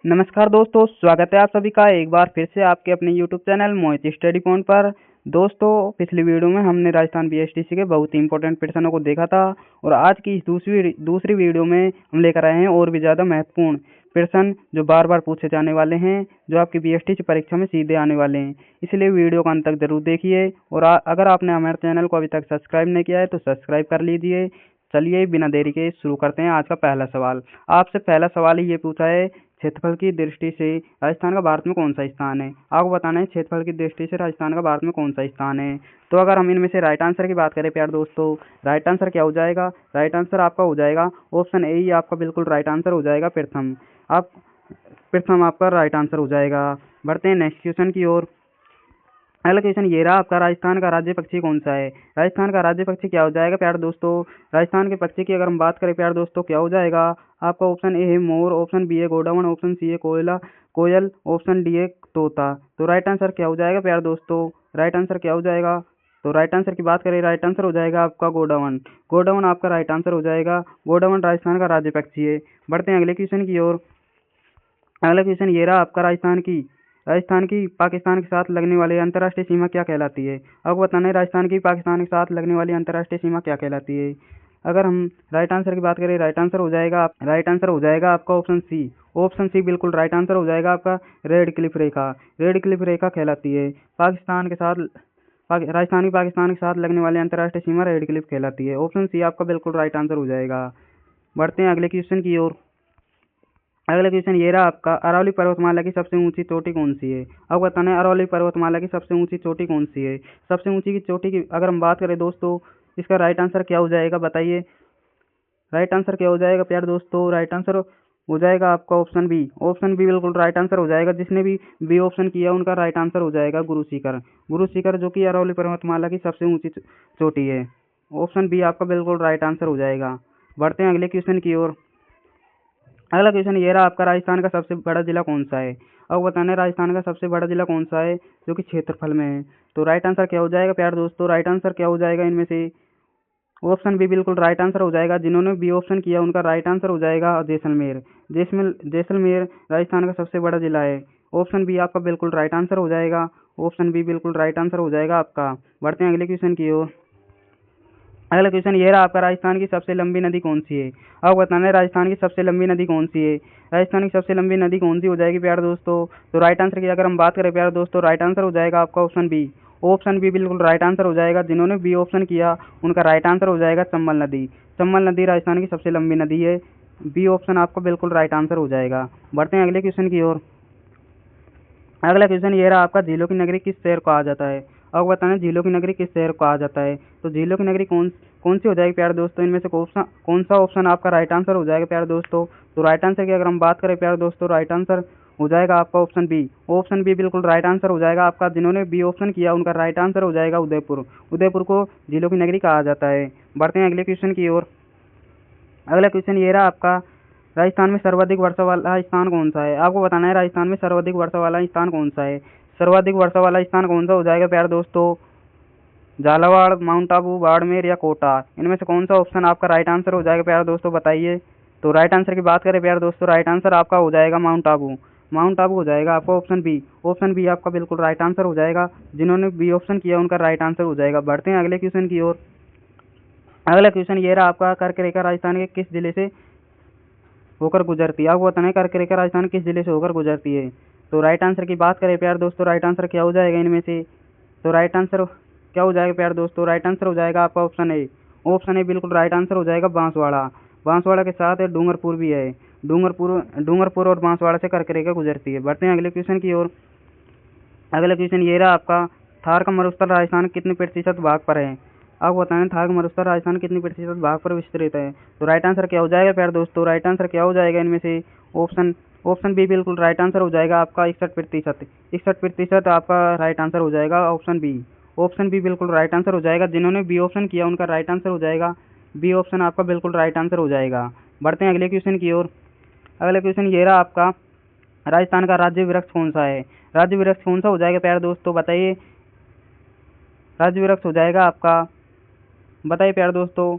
नमस्कार दोस्तों, स्वागत है आप सभी का एक बार फिर से आपके अपने यूट्यूब चैनल मोहित स्टडी पॉइंट पर। दोस्तों, पिछली वीडियो में हमने राजस्थान बीएसटीसी के बहुत ही इंपॉर्टेंट प्रश्नों को देखा था और आज की इस दूसरी वीडियो में हम लेकर आए हैं और भी ज़्यादा महत्वपूर्ण प्रश्न जो बार बार पूछे जाने वाले हैं, जो आपकी बीएसटीसी परीक्षा में सीधे आने वाले हैं। इसलिए वीडियो को अंत तक जरूर देखिए और अगर आपने हमारे चैनल को अभी तक सब्सक्राइब नहीं किया है तो सब्सक्राइब कर लीजिए। चलिए बिना देरी के शुरू करते हैं आज का पहला सवाल। आपसे पहला सवाल ये पूछा है, क्षेत्रफल की दृष्टि से राजस्थान का भारत में कौन सा स्थान है। आपको बताना है क्षेत्रफल की दृष्टि से राजस्थान का भारत में कौन सा स्थान है। तो अगर हम इनमें से राइट आंसर की बात करें प्यार दोस्तों, राइट आंसर क्या हो जाएगा? राइट आंसर आपका हो जाएगा ऑप्शन ए ही आपका बिल्कुल राइट आंसर हो जाएगा। प्रथम आपका राइट आंसर हो जाएगा। बढ़ते हैं नेक्स्ट क्वेश्चन की ओर। अगला क्वेश्चन ये रहा आपका, राजस्थान का राज्य पक्षी कौन सा है। राजस्थान का राज्य पक्षी क्या हो जाएगा प्यार दोस्तों? राजस्थान के पक्षी की अगर हम बात करें प्यार दोस्तों, क्या हो जाएगा आपका? ऑप्शन ए है मोर, ऑप्शन बी है गोडावण, ऑप्शन सी है कोयल, ऑप्शन डी है तोता। तो राइट आंसर क्या हो जाएगा प्यार दोस्तों? राइट आंसर क्या हो जाएगा? तो राइट आंसर की बात करें, राइट आंसर हो जाएगा आपका गोडावण। गोडावण आपका राइट आंसर हो जाएगा। गोडावण राजस्थान का राज्य पक्षी है। बढ़ते हैं अगले क्वेश्चन की ओर। अगला क्वेश्चन ये रहा आपका, राजस्थान की पाकिस्तान के साथ लगने वाली अंतर्राष्ट्रीय सीमा क्या कहलाती है। आपको बताना है राजस्थान की पाकिस्तान के साथ लगने वाली अंतर्राष्ट्रीय सीमा क्या कहलाती है। अगर हम राइट आंसर की बात करें, राइट आंसर हो जाएगा आपका ऑप्शन सी। ऑप्शन सी बिल्कुल राइट आंसर हो जाएगा आपका। रेड क्लिफ रेखा, रेड क्लिफ रेखा कहलाती है पाकिस्तान के साथ। राजस्थान की पाकिस्तान के साथ लगने वाली अंतर्राष्ट्रीय सीमा रेड क्लिफ कहलाती है। ऑप्शन सी आपका बिल्कुल राइट आंसर हो जाएगा। बढ़ते हैं अगले क्वेश्चन की ओर। अगला क्वेश्चन ये रहा आपका, अरावली पर्वतमाला की सबसे ऊंची चोटी कौन सी है। आपको बताना है अरावली पर्वतमाला की सबसे ऊंची चोटी कौन सी है। सबसे ऊंची की चोटी की अगर हम बात करें दोस्तों, इसका राइट आंसर क्या हो जाएगा बताइए। राइट आंसर क्या हो जाएगा प्यार दोस्तों? राइट आंसर हो जाएगा आपका ऑप्शन बी। ऑप्शन बी बिल्कुल राइट आंसर हो जाएगा। जिसने भी बी ऑप्शन किया उनका राइट आंसर हो जाएगा गुरु शिखर। गुरु शिखर जो कि अरावली पर्वतमाला की सबसे ऊंची चोटी है। ऑप्शन बी आपका बिल्कुल राइट आंसर हो जाएगा। बढ़ते हैं अगले क्वेश्चन की ओर। अगला क्वेश्चन ये रहा आपका, राजस्थान का सबसे बड़ा जिला कौन सा है। अब बताना है राजस्थान का सबसे बड़ा जिला कौन सा है जो कि क्षेत्रफल में है। तो राइट आंसर क्या हो जाएगा प्यार दोस्तों? राइट आंसर क्या हो जाएगा इनमें से? ऑप्शन बी बिल्कुल राइट आंसर हो जाएगा। जिन्होंने बी ऑप्शन किया उनका राइट आंसर हो जाएगा जैसलमेर। जैसलमेर राजस्थान का सबसे बड़ा जिला है। ऑप्शन बी आपका बिल्कुल राइट आंसर हो जाएगा। ऑप्शन बी बिल्कुल राइट आंसर हो जाएगा आपका। बढ़ते हैं अगले क्वेश्चन की ओर। अगला क्वेश्चन ये रहा आपका, राजस्थान की सबसे लंबी नदी कौन सी है। आपको बताना है राजस्थान की सबसे लंबी नदी कौन सी है। राजस्थान की सबसे लंबी नदी कौन सी हो जाएगी प्यारे दोस्तों? तो राइट आंसर की अगर हम बात करें प्यारे दोस्तों, राइट आंसर हो जाएगा आपका ऑप्शन बी। ऑप्शन बी बिल्कुल राइट आंसर हो जाएगा। जिन्होंने बी ऑप्शन किया उनका राइट आंसर हो जाएगा चंबल नदी। चंबल नदी राजस्थान की सबसे लंबी नदी है। बी ऑप्शन आपका बिल्कुल राइट आंसर हो जाएगा। बढ़ते हैं अगले क्वेश्चन की ओर। अगला क्वेश्चन ये रहा आपका, झीलों की नगरी किस शहर को कहा जाता है। आपको बताना है झीलों की नगरी किस शहर को कहा जाता है। तो झीलों की नगरी कौन सी हो जाएगी प्यारे दोस्तों? इनमें से कौन सा ऑप्शन आपका राइट आंसर हो जाएगा प्यारे दोस्तों? तो राइट आंसर की अगर हम बात करें प्यारे दोस्तों, राइट आंसर हो जाएगा आपका ऑप्शन बी। ऑप्शन बी बिल्कुल राइट आंसर हो जाएगा आपका। जिन्होंने बी ऑप्शन किया उनका राइट आंसर हो जाएगा उदयपुर। उदयपुर को झीलों की नगरी कहा जाता है। बढ़ते हैं अगले क्वेश्चन की ओर। अगला क्वेश्चन ये रहा आपका, राजस्थान में सर्वाधिक वर्षा वाला स्थान कौन सा है। आपको बताना है राजस्थान में सर्वाधिक वर्षा वाला स्थान कौन सा है। सर्वाधिक वर्षा वाला स्थान कौन सा हो जाएगा प्यारे दोस्तों? झालावाड़, माउंट आबू, बाड़मेर या कोटा, इनमें से कौन सा ऑप्शन आपका राइट आंसर हो जाएगा प्यारे दोस्तों बताइए। तो राइट आंसर की बात करें प्यारे दोस्तों, राइट आंसर आपका हो जाएगा माउंट आबू। माउंट आबू हो जाएगा आपका ऑप्शन बी। ऑप्शन बी आपका बिल्कुल राइट आंसर हो जाएगा। जिन्होंने बी ऑप्शन किया उनका राइट आंसर हो जाएगा। बढ़ते हैं अगले क्वेश्चन की ओर। अगला क्वेश्चन ये रहा आपका, कर्क रेखा राजस्थान के किस जिले से होकर गुजरती है। आपको बताना है कर्क रेखा राजस्थान किस जिले से होकर गुजरती है। तो राइट आंसर की बात करें प्यारे दोस्तों, राइट आंसर क्या हो जाएगा इनमें से? तो राइट आंसर क्या हो जाएगा प्यारे दोस्तों? राइट आंसर हो जाएगा आपका ऑप्शन ए। ऑप्शन ए बिल्कुल राइट आंसर हो जाएगा बांसवाड़ा। बांसवाड़ा के साथ डूंगरपुर भी है। डूंगरपुर और बांसवाड़ा से कर्क रेखा गुजरती है। बढ़ते हैं अगले क्वेश्चन की ओर। अगला क्वेश्चन ये रहा आपका, थार का मरुस्थल राजस्थान कितने प्रतिशत भाग पर है। आपको बताना थार का मरुस्थल राजस्थान कितने प्रतिशत भाग पर विस्तृत है। तो राइट आंसर क्या हो जाएगा प्यारे दोस्तों? राइट आंसर क्या हो जाएगा इनमें से? ऑप्शन बी बिल्कुल राइट आंसर हो जाएगा आपका 61%। 61% आपका राइट आंसर हो जाएगा ऑप्शन बी। ऑप्शन बी बिल्कुल राइट आंसर हो जाएगा। जिन्होंने बी ऑप्शन किया उनका राइट आंसर हो जाएगा बी ऑप्शन आपका बिल्कुल राइट आंसर हो जाएगा। बढ़ते हैं अगले क्वेश्चन की ओर। अगला क्वेश्चन ये रहा आपका, राजस्थान का राज्य वृक्ष कौन सा है। राज्य वृक्ष कौन सा हो जाएगा प्यारे दोस्तों बताइए। राज्य वृक्ष हो जाएगा आपका, बताइए प्यारे दोस्तों।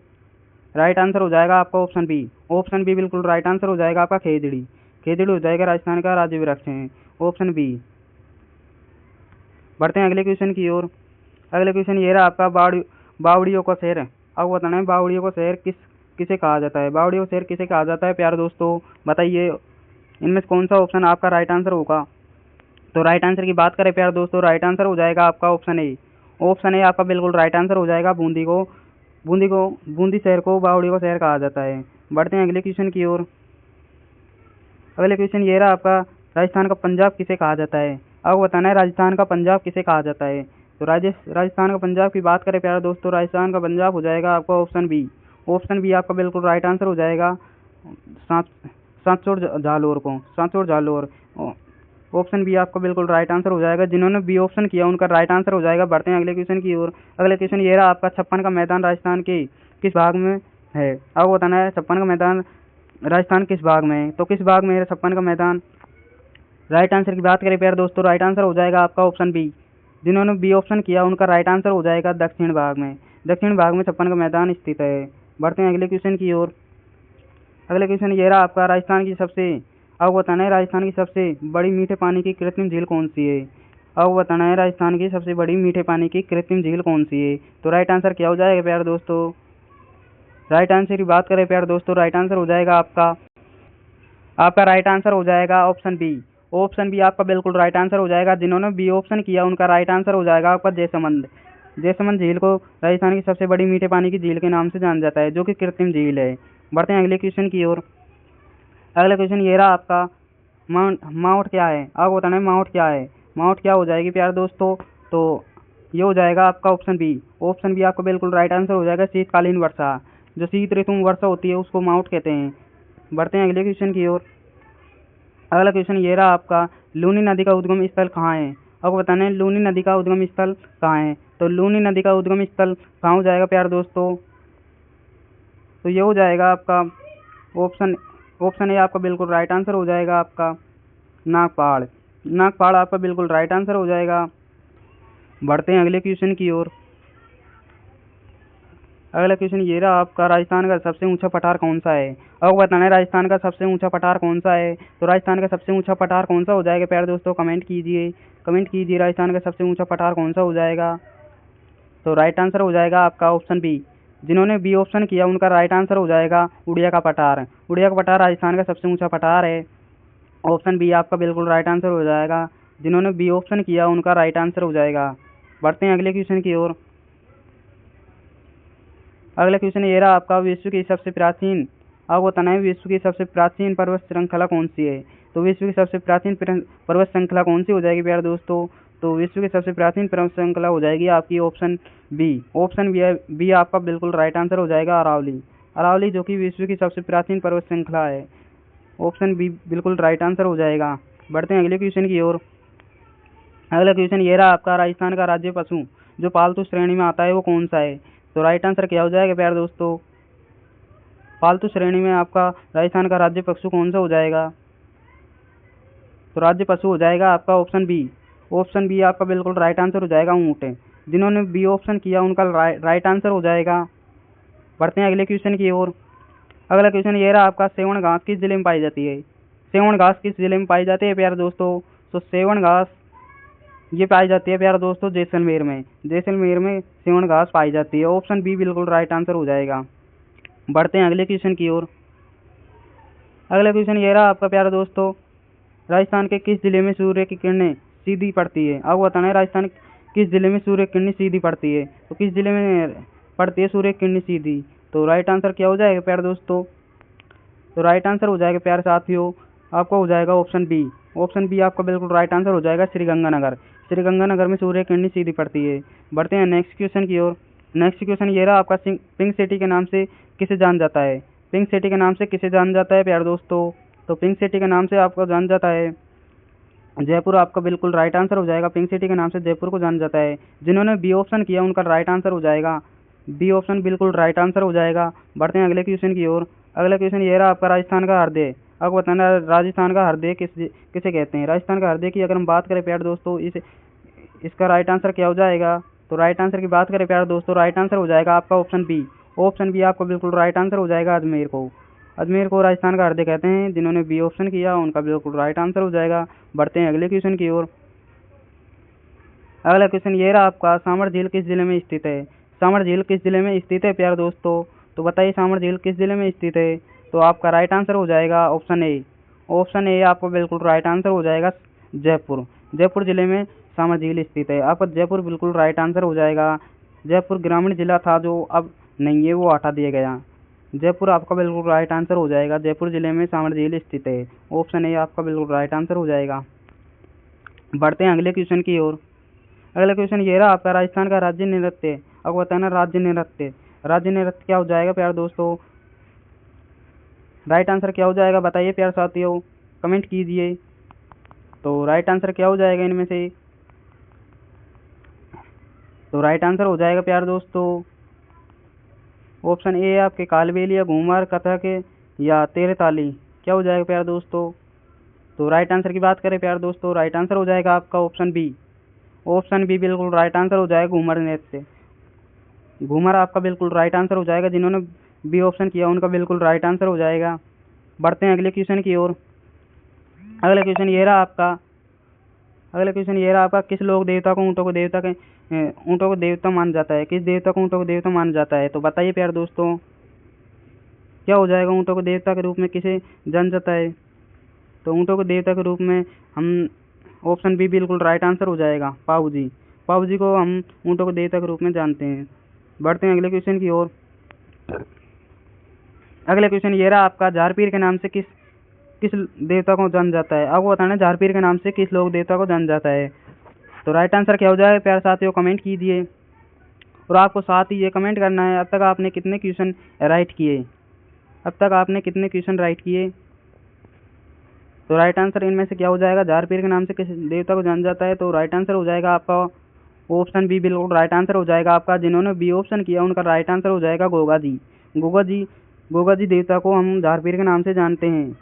राइट आंसर हो जाएगा आपका ऑप्शन बी। ऑप्शन बी बिल्कुल राइट आंसर हो जाएगा आपका खेजड़ी। खेजड़ी हो जाएगा राजस्थान का राज्य वृक्ष है, ऑप्शन बी। बढ़ते हैं अगले क्वेश्चन की ओर। अगले क्वेश्चन ये रहा आपका बावड़ियों का शहर। अब बताना है बावड़ियों का शहर किसे कहा जाता है। बावड़ियों का शहर किसे कहा जाता है प्यारे दोस्तों, बताइए इनमें से कौन सा ऑप्शन आपका राइट आंसर होगा। तो राइट आंसर की बात करें प्यारे दोस्तों, राइट आंसर हो जाएगा आपका ऑप्शन ए। ऑप्शन ए आपका बिल्कुल राइट आंसर हो जाएगा। बूंदी शहर को बावड़ियों का शहर कहा जाता है। बढ़ते हैं अगले क्वेश्चन की ओर। अगले क्वेश्चन ये रहा आपका, राजस्थान का पंजाब किसे कहा जाता है। आपको बताना है राजस्थान का पंजाब किसे कहा जाता है। तो राजस्थान का पंजाब की बात करें प्यारे दोस्तों, राजस्थान का पंजाब हो जाएगा आपका ऑप्शन बी। ऑप्शन बी आपका बिल्कुल राइट आंसर हो जाएगा। सांचौर जालोर। ऑप्शन बी आपका बिल्कुल राइट आंसर हो जाएगा। जिन्होंने बी ऑप्शन किया उनका राइट आंसर हो जाएगा। बढ़ते हैं अगले क्वेश्चन की ओर। अगले क्वेश्चन ये रहा आपका, छप्पन का मैदान राजस्थान के किस भाग में है। आपको बताना है छप्पन का मैदान राजस्थान किस भाग में है। तो किस भाग में है छप्पन का मैदान। राइट आंसर की बात करें प्यारे दोस्तों, राइट आंसर हो जाएगा आपका ऑप्शन बी। जिन्होंने बी ऑप्शन किया उनका राइट आंसर हो जाएगा दक्षिण भाग में। दक्षिण भाग में छप्पन का मैदान स्थित है। बढ़ते हैं अगले क्वेश्चन की ओर। अगले क्वेश्चन ये रहा आपका, आपको बताना है राजस्थान की सबसे बड़ी मीठे पानी की कृत्रिम झील कौन सी है। आपको बताना है राजस्थान की सबसे बड़ी मीठे पानी की कृत्रिम झील कौन सी है। तो राइट आंसर क्या हो जाएगा प्यारे दोस्तों। राइट आंसर की बात करें प्यारे दोस्तों, राइट आंसर हो जाएगा आपका राइट आंसर हो जाएगा ऑप्शन बी। ऑप्शन बी आपका बिल्कुल राइट आंसर हो जाएगा। जिन्होंने बी ऑप्शन किया उनका राइट आंसर हो जाएगा आपका जयसमंद झील को राजस्थान की सबसे बड़ी मीठे पानी की झील के नाम से जाना जाता है, जो कि कृत्रिम झील है। बढ़ते हैं अगले क्वेश्चन की ओर। अगला क्वेश्चन ये रहा आपका, माउंट क्या है। आपको बताना है माउंट क्या है। माउंट क्या हो जाएगी प्यारे दोस्तों। तो ये हो जाएगा आपका ऑप्शन बी। ऑप्शन बी आपका बिल्कुल राइट आंसर हो जाएगा। शीतकालीन वर्षा, जो शीत ऋतु में वर्षा होती है उसको माउंट कहते हैं। बढ़ते हैं अगले क्वेश्चन की ओर। अगला क्वेश्चन ये रहा आपका, लूनी नदी का उद्गम स्थल कहाँ है। आपको बताना है लूनी नदी का उद्गम स्थल कहाँ है। तो लूनी नदी का उद्गम स्थल कहाँ हो जाएगा प्यारे दोस्तों। तो ये हो जाएगा आपका ऑप्शन ए आपका बिल्कुल राइट आंसर हो जाएगा आपका नागपाड़ आपका बिल्कुल राइट आंसर हो जाएगा। बढ़ते हैं अगले क्वेश्चन की ओर। अगला क्वेश्चन ये रहा आपका, राजस्थान का सबसे ऊंचा पठार कौन सा है। आपको बताना है राजस्थान का सबसे ऊंचा पठार कौन सा है। तो राजस्थान का सबसे ऊंचा पठार कौन सा हो जाएगा प्यारे दोस्तों, कमेंट कीजिए राजस्थान का सबसे ऊंचा पठार कौन सा हो जाएगा। तो राइट आंसर हो जाएगा आपका ऑप्शन बी। जिन्होंने बी ऑप्शन किया उनका राइट आंसर हो जाएगा उड़िया का पठार। उड़िया का पठार राजस्थान का सबसे ऊंचा पठार है। ऑप्शन बी आपका बिल्कुल राइट आंसर हो जाएगा। जिन्होंने बी ऑप्शन किया उनका राइट आंसर हो जाएगा। बढ़ते हैं अगले क्वेश्चन की ओर। अगला क्वेश्चन ये रहा आपका, विश्व की सबसे प्राचीन, आपको बताना है विश्व की सबसे प्राचीन पर्वत श्रृंखला कौन सी है। तो विश्व की सबसे प्राचीन पर्वत श्रृंखला कौन सी हो जाएगी प्यारे दोस्तों। तो विश्व की सबसे प्राचीन पर्वत श्रृंखला हो जाएगी आपकी ऑप्शन बी। ऑप्शन बी आपका बिल्कुल राइट आंसर हो जाएगा अरावली, जो कि विश्व की सबसे प्राचीन पर्वत श्रृंखला है। ऑप्शन बी बिल्कुल राइट आंसर हो जाएगा। बढ़ते हैं अगले क्वेश्चन की ओर। अगला क्वेश्चन ये रहा आपका, राजस्थान का राज्य पशु जो पालतू श्रेणी में आता है वो कौन सा है। तो राइट आंसर क्या हो जाएगा प्यारे दोस्तों। पालतू श्रेणी में आपका राजस्थान का राज्य पशु कौन सा हो जाएगा। तो राज्य पशु हो जाएगा आपका ऑप्शन बी। ऑप्शन बी आपका बिल्कुल राइट आंसर हो जाएगा ऊँट। जिन्होंने बी ऑप्शन किया उनका राइट आंसर हो जाएगा। बढ़ते हैं अगले क्वेश्चन की ओर। अगला क्वेश्चन ये रहा आपका, सेवण घास किस जिले में पाई जाती है। सेवण घास किस जिले में पाई जाती है प्यारे दोस्तों। तो सेवण घास ये पाई जाती है प्यारे दोस्तों जैसलमेर में सेवण घास पाई जाती है। ऑप्शन बी बिल्कुल राइट आंसर हो जाएगा। बढ़ते हैं अगले क्वेश्चन की ओर। अगला क्वेश्चन ये रहा आपका प्यारे दोस्तों, राजस्थान के किस जिले में सूर्य की किरणें सीधी पड़ती है। आपको बताना है राजस्थान किस जिले में सूर्य की किरणें सीधी पड़ती है। तो किस जिले में पड़ती है सूर्य की किरणें सीधी। तो राइट आंसर क्या हो जाएगा प्यारे दोस्तों। तो राइट आंसर हो जाएगा प्यारे साथियों आपका हो जाएगा ऑप्शन बी। ऑप्शन बी आपका बिल्कुल राइट आंसर हो जाएगा श्रीगंगानगर में सूर्य किरणें सीधी पड़ती है। बढ़ते हैं नेक्स्ट क्वेश्चन की ओर। नेक्स्ट क्वेश्चन ये रहा आपका, पिंक सिटी के नाम से किसे जाना जाता है। पिंक सिटी के नाम से किसे जाना जाता है प्यारे दोस्तों। तो पिंक सिटी के नाम से आपको जाना जाता है जयपुर। आपका बिल्कुल राइट आंसर हो जाएगा। पिंक सिटी के नाम से जयपुर को जाना जाता है। जिन्होंने बी ऑप्शन किया उनका राइट आंसर हो जाएगा बी ऑप्शन बिल्कुल राइट आंसर हो जाएगा। बढ़ते हैं अगले क्वेश्चन की ओर। अगला क्वेश्चन ये रहा आपका, राजस्थान का हृदय। आपको बताना है राजस्थान का हृदय किसे कहते हैं। राजस्थान का हृदय की अगर हम बात करें प्यारे दोस्तों, इसका राइट आंसर क्या हो जाएगा। तो राइट आंसर की बात करें प्यारे दोस्तों, राइट आंसर हो जाएगा आपका ऑप्शन बी। ऑप्शन बी आपका बिल्कुल राइट आंसर हो जाएगा अजमेर को राजस्थान का हृदय कहते हैं। जिन्होंने बी ऑप्शन किया उनका बिल्कुल राइट आंसर हो जाएगा। बढ़ते हैं अगले क्वेश्चन की ओर। अगला क्वेश्चन ये रहा आपका, सामर झील किस जिले में स्थित है? सामर झील किस जिले में स्थित है प्यारे दोस्तों? तो बताइए सामर झील किस जिले में स्थित है? तो आपका राइट आंसर हो जाएगा ऑप्शन ए। ऑप्शन ए आपका बिल्कुल राइट आंसर हो जाएगा, जयपुर। जयपुर जिले में सामर झील स्थित है। आपका जयपुर बिल्कुल राइट आंसर हो जाएगा। जयपुर ग्रामीण जिला था जो अब नहीं है, वो हटा दिया गया। जयपुर आपका बिल्कुल राइट आंसर हो जाएगा। जयपुर जिले में सामर झील स्थित है। ऑप्शन ए आपका बिल्कुल राइट आंसर हो जाएगा। बढ़ते हैं अगले क्वेश्चन की ओर। अगला क्वेश्चन ये रहा आपका, राजस्थान का राज्य नृत्य। आपको बताना राज्य नृत्य। राज्य नृत्य क्या हो जाएगा प्यारे दोस्तों? राइट आंसर क्या हो जाएगा बताइए प्यारे साथियों, कमेंट कीजिए। तो राइट आंसर क्या हो जाएगा इनमें से? तो राइट आंसर हो जाएगा प्यारे दोस्तों ऑप्शन ए आपके कालबेलिया, घूमर, कथक या तेरे ताली। क्या हो जाएगा प्यारे दोस्तों? तो राइट आंसर की बात करें प्यारे दोस्तों, राइट आंसर हो जाएगा आपका ऑप्शन बी। ऑप्शन बी बिल्कुल राइट आंसर हो जाएगा, घूमर नृत्य। घूमर आपका बिल्कुल राइट आंसर हो जाएगा। जिन्होंने बी ऑप्शन किया उनका बिल्कुल राइट आंसर हो जाएगा। बढ़ते हैं अगले क्वेश्चन की ओर। अगला क्वेश्चन ये रहा आपका, किस लोक देवता को ऊँटों को देवता माना जाता है? किस देवता को ऊँटों को देवता माना जाता है? तो बताइए प्यारे दोस्तों, क्या हो जाएगा? ऊँटों को देवता के रूप में किसे जाना जाता है? तो ऊँटों को देवता के रूप में हम ऑप्शन बी बिल्कुल राइट आंसर हो जाएगा, पाऊ जी। पाऊ जी को हम ऊँटों को देवता के रूप में जानते हैं। बढ़ते हैं अगले क्वेश्चन की ओर। अगला क्वेश्चन ये रहा आपका, झारपीर के नाम से किस देवता को जाना जाता है? आपको बताना झारपीर के नाम से किस लोक देवता को जाना जाता है? तो राइट आंसर क्या हो जाएगा प्यारे साथियों, कमेंट कीजिए। और आपको साथ ही ये कमेंट करना है अब तक आपने कितने क्वेश्चन राइट किए। तो राइट आंसर इनमें से क्या हो जाएगा? झारपीर के नाम से किस देवता को जाना जाता है? तो राइट आंसर हो जाएगा आपका ऑप्शन बी बिल्कुल राइट आंसर हो जाएगा आपका। जिन्होंने बी ऑप्शन किया उनका राइट आंसर हो जाएगा गोगा जी। गोगा जी देवता को हम झारपीर के नाम से जानते हैं।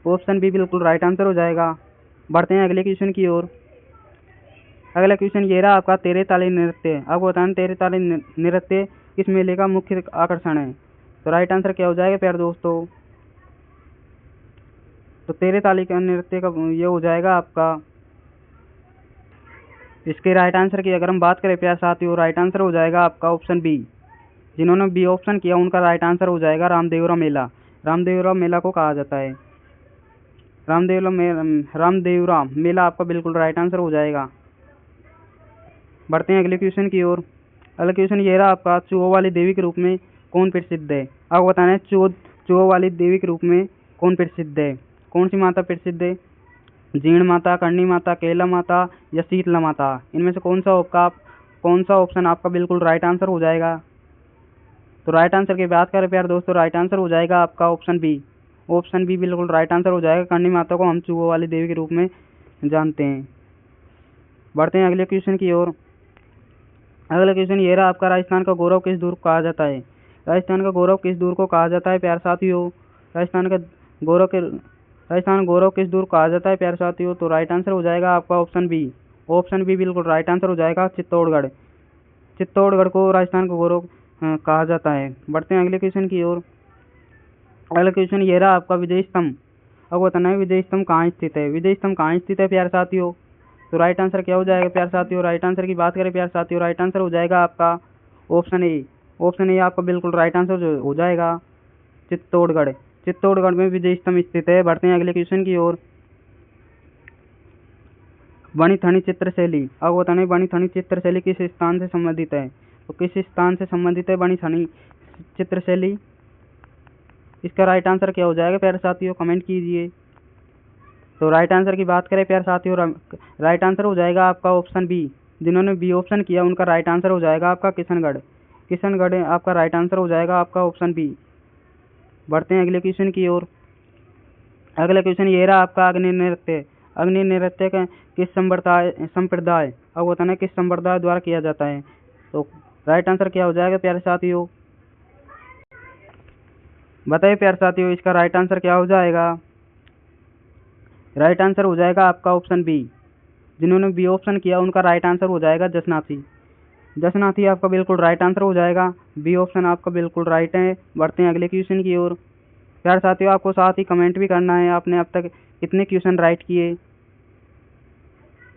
ऑप्शन बी बिल्कुल राइट आंसर हो जाएगा। बढ़ते हैं अगले क्वेश्चन की ओर। अगला क्वेश्चन ये रहा आपका, तेरे ताली नृत्य। आपको बताना तेरे ताली नृत्य किस मेले का मुख्य आकर्षण है? तो राइट आंसर क्या हो जाएगा प्यारे दोस्तों? तो तेरे ताली का नृत्य का ये हो जाएगा आपका, इसके राइट आंसर की अगर हम बात करें प्यारे साथियों, राइट आंसर हो जाएगा आपका ऑप्शन बी। जिन्होंने बी ऑप्शन किया उनका राइट आंसर हो जाएगा रामदेवरा मेला। रामदेवरा मेला को कहा जाता है। रामदेवरा मेला आपका बिल्कुल राइट आंसर हो जाएगा। बढ़ते हैं अगले क्वेश्चन की ओर। अगला क्वेश्चन ये रहा आपका, चूहों वाली देवी के रूप में कौन प्रसिद्ध है? आपको बताना है चूहों वाली देवी के रूप में कौन प्रसिद्ध है? कौन सी माता प्रसिद्ध है? जीण माता, करणी माता, केला माता या शीतला माता? इनमें से कौन सा ऑप्शन आपका बिल्कुल राइट आंसर हो जाएगा? तो राइट आंसर की बात करें प्यारे दोस्तों, राइट आंसर हो जाएगा आपका ऑप्शन बी। ऑप्शन बी बिल्कुल राइट आंसर हो जाएगा। करणी माता को हम चूहों वाली देवी के रूप में जानते हैं। बढ़ते हैं अगले क्वेश्चन की ओर। अगला क्वेश्चन ये रहा आपका, राजस्थान का गौरव किस दूर को कहा जाता है? राजस्थान का गौरव किस दूर को कहा जाता है प्यारे साथियों? राजस्थान गौरव किस दूर कहा जाता है प्यारे साथियों? तो राइट आंसर हो जाएगा आपका ऑप्शन बी। ऑप्शन बी बिल्कुल राइट आंसर हो जाएगा, चित्तौड़गढ़। चित्तौड़गढ़ को राजस्थान का गौरव कहा जाता है। बढ़ते हैं अगले क्वेश्चन की ओर। अगला क्वेश्चन ये रहा आपका, विजय स्तंभ। अब बताना है विजय स्तंभ कहाँ स्थित है? विजय स्तंभ कहाँ स्थित है प्यारे साथियों? तो राइट आंसर क्या हो जाएगा प्यारे साथियों? राइट आंसर की बात करें प्यारे साथियों, राइट आंसर हो जाएगा आपका ऑप्शन ए। ऑप्शन ए आपका बिल्कुल राइट आंसर हो जाएगा, चित्तौड़गढ़। चित्तौड़गढ़ में विजय स्तंभ स्थित है। बढ़ते हैं अगले क्वेश्चन की ओर। बनी थनी चित्रशैली। अब बताना है बनी थनी चित्रशैली किस स्थान से संबंधित है? तो किस स्थान से संबंधित है बनी थनी चित्रशैली? इसका राइट आंसर क्या हो जाएगा प्यारे साथियों, कमेंट कीजिए। तो राइट आंसर की बात करें प्यारे साथियों, राइट आंसर हो जाएगा आपका ऑप्शन बी। जिन्होंने बी ऑप्शन किया उनका राइट आंसर हो जाएगा आपका किशनगढ़। किशनगढ़ आपका राइट आंसर हो जाएगा आपका ऑप्शन बी। बढ़ते हैं अगले क्वेश्चन की ओर। अगला क्वेश्चन ये रहा आपका, अग्नि नृत्य। अग्नि नृत्य का किस संप्रदाय अब बताना किस संप्रदाय द्वारा किया जाता है? तो राइट आंसर क्या हो जाएगा प्यारे साथियों, बताइए प्यारे साथियों, इसका राइट आंसर क्या हो जाएगा? राइट आंसर हो जाएगा आपका ऑप्शन बी। जिन्होंने बी ऑप्शन किया उनका राइट आंसर हो जाएगा जसनाथी। जसनाथी आपका बिल्कुल राइट आंसर हो जाएगा। बी ऑप्शन आपका बिल्कुल राइट है। बढ़ते हैं अगले क्वेश्चन की ओर। प्यारे साथियों आपको साथ ही कमेंट भी करना है आपने अब तक कितने क्वेश्चन राइट किए।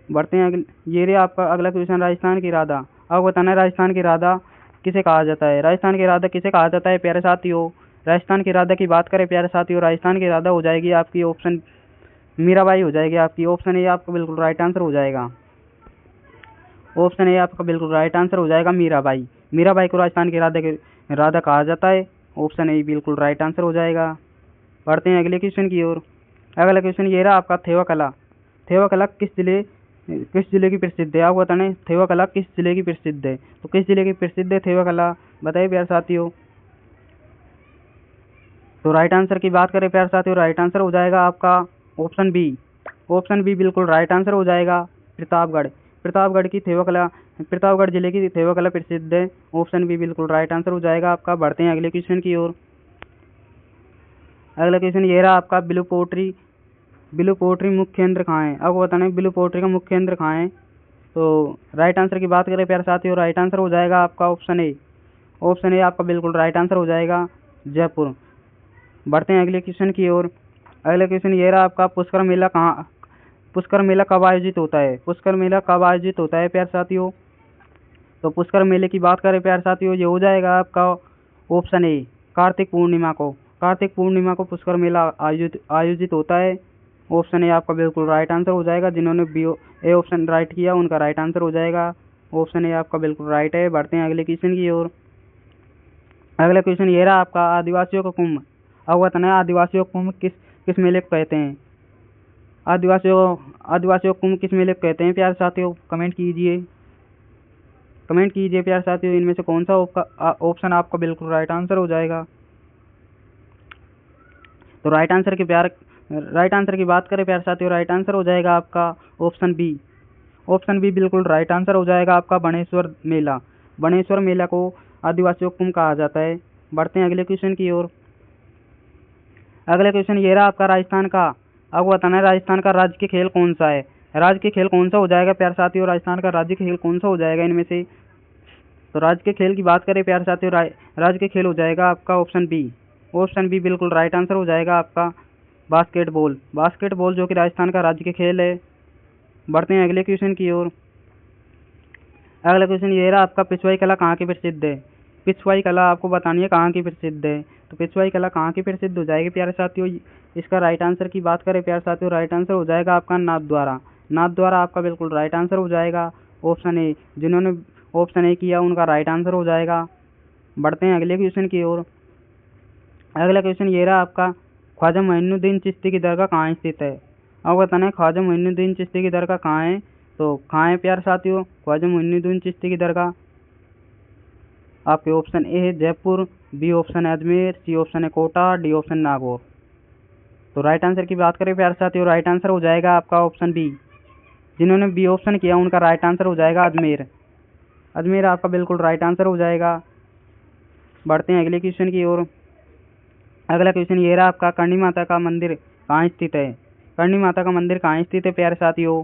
बढ़ते हैं ये रही आपका अगला क्वेश्चन, राजस्थान की राधा। आपको बताना है राजस्थान की राधा किसे कहा जाता है। राजस्थान की राधा किसे कहा जाता है प्यारे साथियों। राजस्थान की राधा की बात करें प्यारे साथियों, राजस्थान की राधा हो जाएगी आपकी ऑप्शन मीराबाई हो जाएगी आपकी। ऑप्शन ए आपका बिल्कुल राइट आंसर हो जाएगा। ऑप्शन ए आपका बिल्कुल राइट आंसर हो जाएगा मीराबाई। मीराबाई को राजस्थान की राधा कहा जाता है। ऑप्शन ए बिल्कुल राइट आंसर हो जाएगा। बढ़ते हैं अगले क्वेश्चन की ओर। अगला क्वेश्चन ये रहा आपका, थेवा कला। थेवा कला किस जिले की प्रसिद्ध है। आपको बताना है थेवा कला किस जिले की प्रसिद्ध है। तो किस जिले की प्रसिद्ध है थेवा कला, बताइए प्यारे साथियों। तो राइट आंसर की बात करें प्यारे साथियों, राइट आंसर हो जाएगा आपका ऑप्शन बी। ऑप्शन बी बिल्कुल राइट आंसर हो जाएगा, प्रतापगढ़। प्रतापगढ़ की थेवा कला, प्रतापगढ़ जिले की थेवा कला प्रसिद्ध है। ऑप्शन बी बिल्कुल राइट आंसर हो जाएगा आपका। बढ़ते हैं अगले क्वेश्चन की ओर। अगला क्वेश्चन ये रहा आपका, ब्लू पोट्री मुख्य केंद्र कहाँ है। आपको बताना है ब्लू पोट्री का मुख्य केंद्र कहाँ है। तो राइट आंसर की बात करें प्यारे साथियों, राइट आंसर हो जाएगा आपका ऑप्शन ए। ऑप्शन ए आपका बिल्कुल राइट आंसर हो जाएगा, जयपुर। बढ़ते हैं अगले क्वेश्चन की ओर। अगला क्वेश्चन ये रहा आपका, पुष्कर मेला कब आयोजित होता है। पुष्कर मेला कब आयोजित होता है प्यारे साथियों। तो पुष्कर मेले की बात करें प्यारे साथियों, ये हो जाएगा आपका ऑप्शन ए, कार्तिक पूर्णिमा को। कार्तिक पूर्णिमा को पुष्कर मेला आयोजित होता है। ऑप्शन ए आपका बिल्कुल राइट आंसर हो जाएगा। जिन्होंने बी ए ऑप्शन राइट किया उनका राइट आंसर हो जाएगा। ऑप्शन ए आपका बिल्कुल राइट है। बढ़ते हैं अगले क्वेश्चन की ओर। अगला क्वेश्चन ये रहा आपका, आदिवासियों का कुंभ। अब बताना है आदिवासियों का कुंभ किस मेले को कहते हैं। आदिवासियों को कुंभ किस मेले को कहते हैं प्यारे साथियों, कमेंट कीजिए प्यारे साथियों। इनमें से कौन सा ऑप्शन आपका बिल्कुल राइट आंसर हो जाएगा। तो राइट आंसर की बात करें प्यारे साथियों, राइट आंसर हो जाएगा आपका ऑप्शन बी। ऑप्शन बी बिल्कुल राइट आंसर हो जाएगा आपका, बनेश्वर मेला। बनेश्वर मेला को आदिवासियों कुंभ कहा जाता है। बढ़ते हैं अगले क्वेश्चन की ओर। अगला क्वेश्चन ये रहा आपका, राजस्थान का। आपको बताना है राजस्थान का राज्य खेल कौन सा है। राज्य के खेल कौन सा हो जाएगा प्यारे साथियों, राजस्थान का राज्य खेल कौन सा हो जाएगा इनमें से। तो राज्य के खेल की बात करें प्यारे साथियों, राज्य के खेल हो जाएगा आपका ऑप्शन बी। ऑप्शन बी बिल्कुल राइट आंसर हो जाएगा आपका, बास्केटबॉल जो कि राजस्थान का राज्य के खेल है। बढ़ते हैं अगले क्वेश्चन की ओर। अगला क्वेश्चन ये रहा आपका, पिछवाई कला कहाँ की प्रसिद्ध है। पिछवाई कला आपको बतानी है कहाँ की प्रसिद्ध है। तो पिछवाई कला कहाँ की प्रसिद्ध हो जाएगी प्यारे साथियों। इसका राइट आंसर की बात करें प्यारे साथियों, राइट आंसर हो जाएगा आपका नाथद्वारा। नाथद्वारा आपका बिल्कुल राइट आंसर हो जाएगा, ऑप्शन ए। जिन्होंने ऑप्शन ए किया उनका राइट आंसर हो जाएगा। बढ़ते हैं अगले क्वेश्चन की ओर। अगला क्वेश्चन ये रहा आपका, ख्वाजा मोइनुद्दीन चिश्ती की दरगाह कहाँ स्थित है। अब बताना है ख्वाजा मोइनुद्दीन चिश्ती की दरगाह कहाँ है। तो कहाँ है प्यारे साथियों ख्वाजा मोइनुद्दीन चिश्ती की दरगाह। आपके ऑप्शन ए है जयपुर, बी ऑप्शन है अजमेर, सी ऑप्शन है कोटा, डी ऑप्शन नागौर। तो राइट आंसर की बात करें प्यारे साथियों, राइट आंसर हो जाएगा आपका ऑप्शन बी। जिन्होंने बी ऑप्शन किया उनका राइट आंसर हो जाएगा अजमेर। अजमेर आपका बिल्कुल राइट आंसर हो जाएगा। बढ़ते हैं अगले क्वेश्चन की ओर। अगला क्वेश्चन ये रहा आपका, करणी माता का मंदिर कहाँ स्थित है। करणी माता का मंदिर कहाँ स्थित है प्यारे साथियों।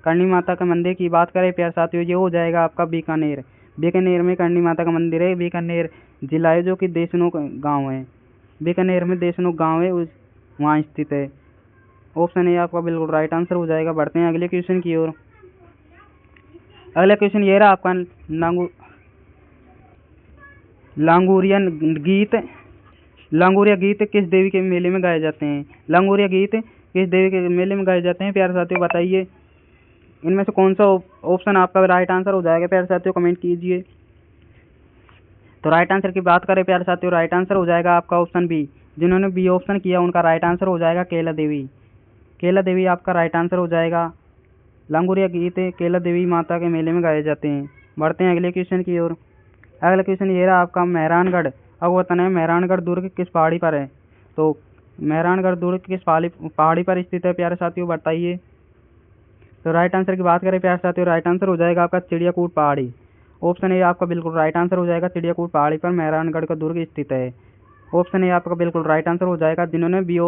करणी माता का मंदिर की बात करें प्यारे साथियों, ये हो जाएगा आपका बीकानेर। बीकानेर में करणी माता का मंदिर है। बीकानेर जिला है जो कि देशनोक गांव है। बीकानेर में देशनोक गांव है, वहाँ स्थित है। ऑप्शन ए आपका बिल्कुल राइट आंसर हो जाएगा। बढ़ते हैं अगले क्वेश्चन की ओर। अगला क्वेश्चन ये रहा आपका, लांगुरिया गीत किस देवी के मेले में गाए जाते हैं। लांगुरिया गीत किस देवी के मेले में गाए जाते हैं प्यारे साथियों, बताइए। इनमें से कौन सा ऑप्शन आपका राइट आंसर हो जाएगा प्यारे साथियों, कमेंट कीजिए। तो राइट आंसर की बात करें प्यारे साथियों, राइट आंसर हो जाएगा आपका ऑप्शन बी। जिन्होंने बी ऑप्शन किया उनका राइट आंसर हो जाएगा केला देवी। केला देवी आपका राइट आंसर हो जाएगा। लांगुरिया गीत केला देवी माता के मेले में गाए जाते हैं। बढ़ते हैं अगले क्वेश्चन की ओर। अगला क्वेश्चन ये रहा आपका, मेहरानगढ़। अब बताना है मेहरानगढ़ दुर्ग किस पहाड़ी पर है। तो मेहरानगढ़ दुर्ग किस पहाड़ी पर स्थित है प्यारे साथियों, बताइए। तो राइट आंसर की बात करें प्यारे साथियों, राइट आंसर हो जाएगा आपका चिड़ियाकूट पहाड़ी। ऑप्शन ए आपका बिल्कुल राइट आंसर हो जाएगा, चिड़ियाकूट पहाड़ी पर मेहरानगढ़ का दुर्ग स्थित है। ऑप्शन ए आपका बिल्कुल राइट आंसर हो जाएगा। जिन्होंने बी